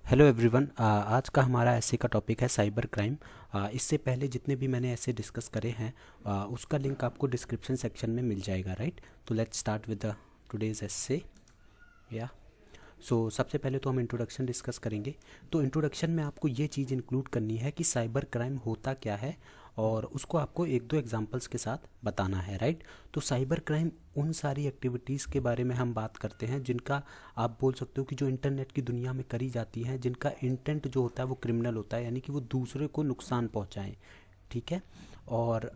Hello everyone. आज का हमारा ऐसे का टॉपिक है साइबर क्राइम। इससे पहले जितने भी मैंने ऐसे डिस्कस करे हैं उसका लिंक आपको डिस्क्रिप्शन सेक्शन में मिल जाएगा, राइट। तो let's start with the today's essay. या सबसे पहले तो हम इंट्रोडक्शन डिस्कस करेंगे। तो इंट्रोडक्शन में आपको ये चीज़ इंक्लूड करनी है कि साइबर क्राइम होता क्या है और उसको आपको एक दो एग्जांपल्स के साथ बताना है, राइट। तो साइबर क्राइम उन सारी एक्टिविटीज़ के बारे में हम बात करते हैं जिनका आप बोल सकते हो कि जो इंटरनेट की दुनिया में करी जाती हैं, जिनका इंटेंट जो होता है वो क्रिमिनल होता है, यानी कि वो दूसरे को नुकसान पहुंचाएं। ठीक है। और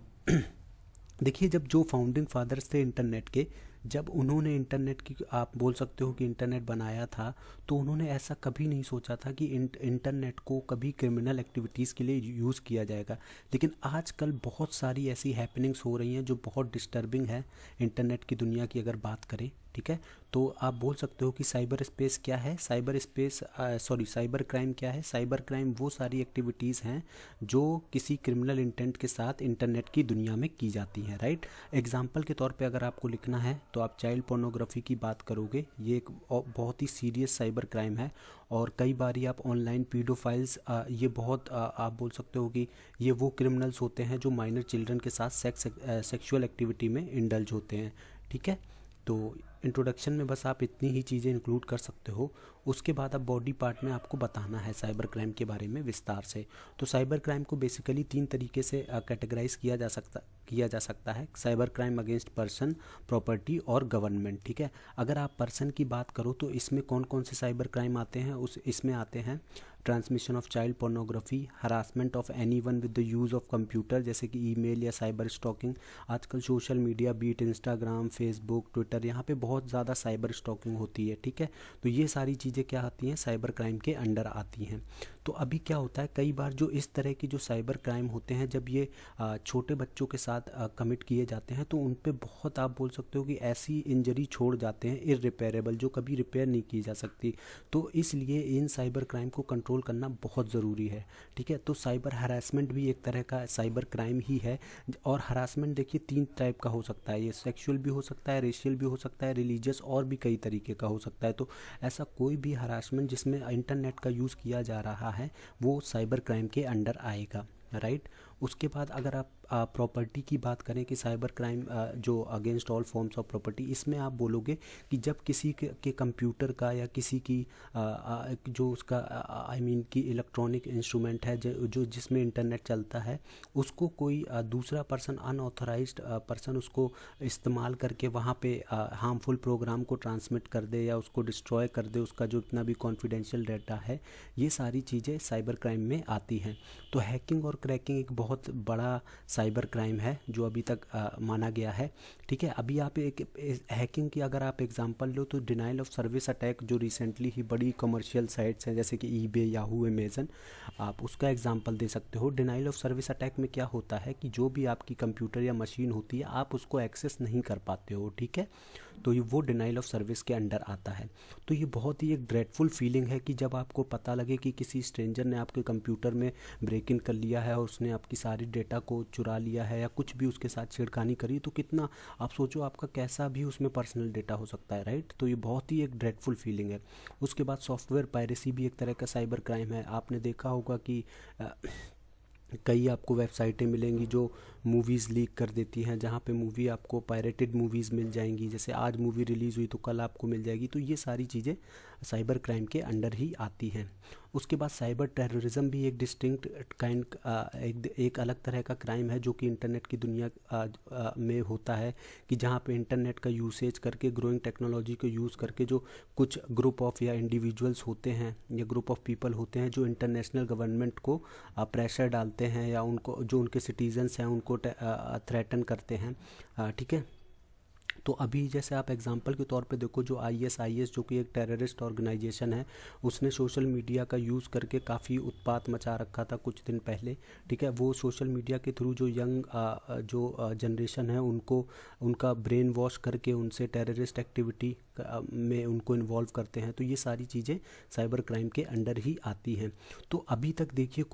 देखिए, जब जो फाउंडिंग फादर्स थे इंटरनेट के, जब उन्होंने इंटरनेट की आप बोल सकते हो कि इंटरनेट बनाया था, तो उन्होंने ऐसा कभी नहीं सोचा था कि इंटरनेट को कभी क्रिमिनल एक्टिविटीज़ के लिए यूज़ किया जाएगा। लेकिन आजकल बहुत सारी ऐसी हैपनिंग्स हो रही हैं जो बहुत डिस्टर्बिंग है इंटरनेट की दुनिया की अगर बात करें। ठीक है। तो आप बोल सकते हो कि साइबर स्पेस क्या है, साइबर क्राइम क्या है। साइबर क्राइम वो सारी एक्टिविटीज़ हैं जो किसी क्रिमिनल इंटेंट के साथ इंटरनेट की दुनिया में की जाती हैं, राइट। एग्जाम्पल के तौर पे अगर आपको लिखना है तो आप चाइल्ड पोर्नोग्राफी की बात करोगे। ये एक बहुत ही सीरियस साइबर क्राइम है। और कई बार आप ऑनलाइन पीडोफाइल्स, ये बहुत आप बोल सकते हो कि ये वो क्रिमिनल्स होते हैं जो माइनर चिल्ड्रन के साथ सेक्सुअल एक्टिविटी में इंडल्ज होते हैं। ठीक है। तो इंट्रोडक्शन में बस आप इतनी ही चीज़ें इंक्लूड कर सकते हो। उसके बाद अब बॉडी पार्ट में आपको बताना है साइबर क्राइम के बारे में विस्तार से। तो साइबर क्राइम को बेसिकली तीन तरीके से कैटेगराइज किया जा सकता है। Cyber crime against person, property और गवर्नमेंट। ठीक है। अगर आप पर्सन की बात करो तो इसमें कौन कौन से साइबर क्राइम आते हैं, इसमें आते हैं transmission of child pornography, harassment of anyone with the use of computer, जैसे कि ईमेल या साइबर स्टॉकिंग। आजकल social media, be it Instagram, Facebook, Twitter, यहाँ पे बहुत ज़्यादा साइबर स्टॉकिंग होती है। ठीक है। तो ये सारी चीज़ें क्या आती हैं, साइबर क्राइम के अंडर आती हैं। तो अभी क्या होता है, कई बार जो इस तरह की जो साइबर क्राइम होते हैं, जब ये छोटे बच्चों के साथ कमिट किए जाते हैं तो उन पे बहुत आप बोल सकते हो कि ऐसी इंजरी छोड़ जाते हैं इररिपेयरेबल, जो कभी रिपेयर नहीं की जा सकती। तो इसलिए इन साइबर क्राइम को कंट्रोल करना बहुत ज़रूरी है। ठीक है। तो साइबर हरासमेंट भी एक तरह का साइबर क्राइम ही है। और हरासमेंट देखिए तीन टाइप का हो सकता है, ये सेक्सुअल भी हो सकता है, रेशियल भी हो सकता है, रिलीजियस और भी कई तरीके का हो सकता है। तो ऐसा कोई भी हरासमेंट जिसमें इंटरनेट का यूज़ किया जा रहा है वो साइबर क्राइम के अंडर आएगा, राइट। उसके बाद अगर आप प्रॉपर्टी की बात करें कि साइबर क्राइम जो against all forms of property, इसमें आप बोलोगे कि जब किसी के कंप्यूटर का या किसी की जो उसका आई मीन की इलेक्ट्रॉनिक इंस्ट्रूमेंट है जो जिसमें इंटरनेट चलता है, उसको कोई दूसरा पर्सन, अनऑथराइज्ड पर्सन उसको इस्तेमाल करके वहाँ पे हार्मफुल प्रोग्राम को ट्रांसमिट कर दे या उसको डिस्ट्रॉय कर दे, उसका जो इतना भी कॉन्फिडेंशियल डाटा है, ये सारी चीज़ें साइबर क्राइम में आती हैं। तो हैकिंग और क्रैकिंग एक बहुत बड़ा साइबर क्राइम है जो अभी तक माना गया है। ठीक है। अभी आप एक हैकिंग की अगर आप एग्जांपल लो तो डिनाइल ऑफ सर्विस अटैक, जो रिसेंटली ही बड़ी कमर्शियल साइट्स हैं जैसे कि ईबे, याहू, अमेजन, आप उसका एग्जांपल दे सकते हो। डिनाइल ऑफ सर्विस अटैक में क्या होता है कि जो भी आपकी कंप्यूटर या मशीन होती है आप उसको एक्सेस नहीं कर पाते हो। ठीक है। तो ये वो डिनाइल ऑफ सर्विस के अंडर आता है। तो ये बहुत ही एक ड्रेडफुल फीलिंग है कि जब आपको पता लगे कि किसी स्ट्रेंजर ने आपके कंप्यूटर में ब्रेक इन कर लिया है और उसने आपकी सारी डेटा को चुरा लिया है या कुछ भी उसके साथ छेड़खानी करी, तो कितना आप सोचो आपका कैसा भी उसमें पर्सनल डेटा हो सकता है, राइट। तो ये बहुत ही एक ड्रेडफुल फीलिंग है। उसके बाद सॉफ्टवेयर पायरेसी भी एक तरह का साइबर क्राइम है। आपने देखा होगा कि कई आपको वेबसाइटें मिलेंगी जो मूवीज़ लीक कर देती हैं, जहाँ पे मूवी आपको पायरेटेड मूवीज़ मिल जाएंगी, जैसे आज मूवी रिलीज़ हुई तो कल आपको मिल जाएगी। तो ये सारी चीज़ें साइबर क्राइम के अंडर ही आती हैं। उसके बाद साइबर टेररिज्म भी एक डिस्टिंक्ट काइंड एक अलग तरह का क्राइम है जो कि इंटरनेट की दुनिया में होता है, कि जहाँ पे इंटरनेट का यूसेज करके, ग्रोइंग टेक्नोलॉजी को यूज़ करके जो कुछ ग्रुप ऑफ या इंडिविजुअल्स होते हैं या ग्रुप ऑफ पीपल होते हैं जो इंटरनेशनल गवर्नमेंट को प्रेशर डालते हैं या उनको जो उनके सिटीजन्स हैं उनको थ्रेटन करते हैं। ठीक है। तो अभी जैसे आप एग्जांपल के तौर पे देखो, जो आईएसआईएस जो कि एक टेररिस्ट ऑर्गेनाइजेशन है, उसने सोशल मीडिया का यूज़ करके काफ़ी उत्पात मचा रखा था कुछ दिन पहले। ठीक है। वो सोशल मीडिया के थ्रू जो यंग जो जनरेशन है उनको उनका ब्रेन वॉश करके उनसे टेररिस्ट एक्टिविटी में उनको इन्वॉल्व करते हैं, तो ये सारी चीज़ें साइबर क्राइम के अंडर ही आती हैं। तो अभी तक देखिए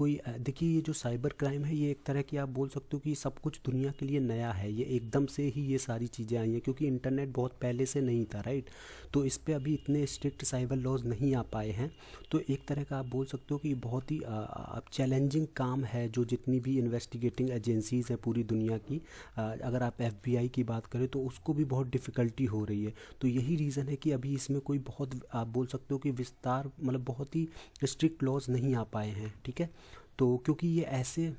ये जो साइबर क्राइम है, ये एक तरह की आप बोल सकते हो कि सब कुछ दुनिया के लिए नया है, ये एकदम से ही ये सारी चीज़ें आई हैं, क्योंकि इंटरनेट बहुत पहले से नहीं था, राइट। तो इस पर अभी इतने स्ट्रिक्ट साइबर लॉज नहीं आ पाए हैं। तो एक तरह का आप बोल सकते हो कि बहुत ही चैलेंजिंग काम है, जो जितनी भी इन्वेस्टिगेटिंग एजेंसीज़ हैं पूरी दुनिया की, अगर आप FBI की बात करें तो उसको भी बहुत डिफ़िकल्टी हो रही है। तो यही रीज़न है कि अभी इसमें कोई बहुत आप बोल सकते हो कि विस्तार, मतलब बहुत ही स्ट्रिक्ट लॉज नहीं आ पाए हैं, ठीक है। तो क्योंकि ये ऐसी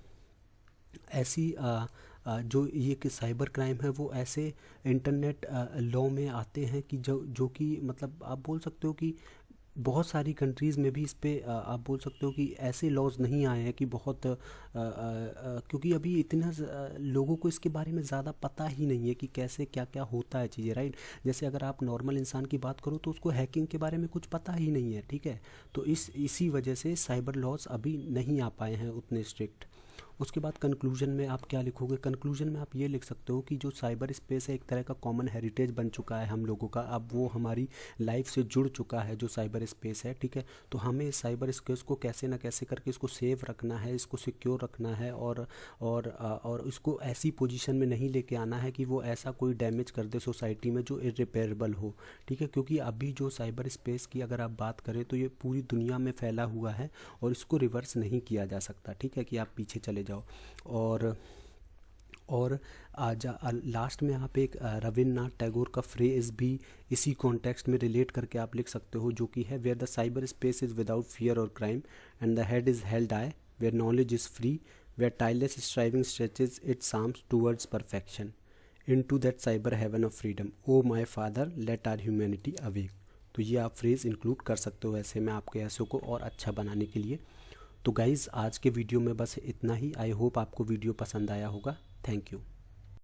जो ये कि साइबर क्राइम है वो ऐसे इंटरनेट लॉ में आते हैं कि जो कि मतलब आप बोल सकते हो कि बहुत सारी कंट्रीज़ में भी इस पे आप बोल सकते हो कि ऐसे लॉज नहीं आए हैं कि बहुत क्योंकि अभी इतना लोगों को इसके बारे में ज़्यादा पता ही नहीं है कि कैसे क्या क्या होता है चीज़ें, राइट। जैसे अगर आप नॉर्मल इंसान की बात करो तो उसको हैकिंग के बारे में कुछ पता ही नहीं है, ठीक है। तो इसी वजह से साइबर लॉज अभी नहीं आ पाए हैं उतने स्ट्रिक्ट। उसके बाद कंक्लूजन में आप क्या लिखोगे? कंक्लूजन में आप ये लिख सकते हो कि जो साइबर स्पेस है एक तरह का कॉमन हेरिटेज बन चुका है हम लोगों का, अब वो हमारी लाइफ से जुड़ चुका है जो साइबर स्पेस है, ठीक है। तो हमें साइबर स्पेस को कैसे ना कैसे करके इसको सेफ रखना है, इसको सिक्योर रखना है, और इसको ऐसी पोजीशन में नहीं लेके आना है कि वो ऐसा कोई डैमेज कर दे सोसाइटी में जो इरिपेयरेबल हो, ठीक है। क्योंकि अभी जो साइबर स्पेस की अगर आप बात करें तो ये पूरी दुनिया में फैला हुआ है और इसको रिवर्स नहीं किया जा सकता, ठीक है, कि आप पीछे चले जाओ। और आज लास्ट में आप एक रविन्द्रनाथ टैगोर का फ्रेज भी इसी कॉन्टेक्स्ट में रिलेट करके आप लिख सकते हो, जो कि है where the cyber space is without fear और crime and the head is held high, where knowledge is free, where tireless striving stretches its arms towards perfection, into that cyber heaven of freedom, oh my father let our humanity awake. तो ये आप phrase include कर सकते हो ऐसे में आपके ऐसे को और अच्छा बनाने के लिए। तो गाइज़ आज के वीडियो में बस इतना ही। आई होप आपको वीडियो पसंद आया होगा। Thank you.